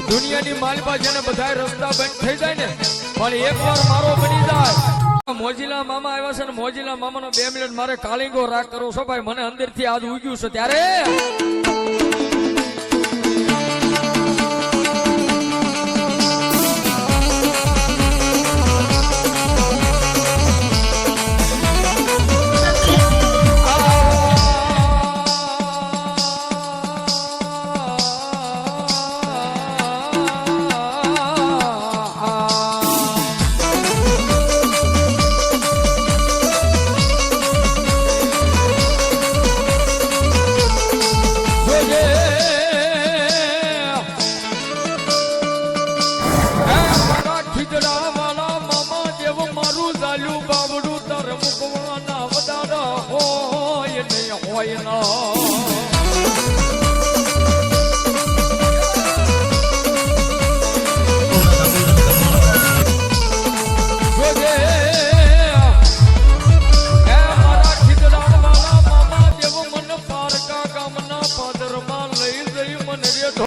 દુનિયાની માલપા જેને બધા રસ્તા બંધ થઈ જાય ને પણ એકવાર મારો બની જાય મોજીલા મામા આવ્યા છે ને મોજીલા મામાનો 2 મિનિટ મારે કાલિંગો રાગ કરો છો ભાઈ મને અંદરથી આજ ઉગ્યું છે ત્યારે Yeah.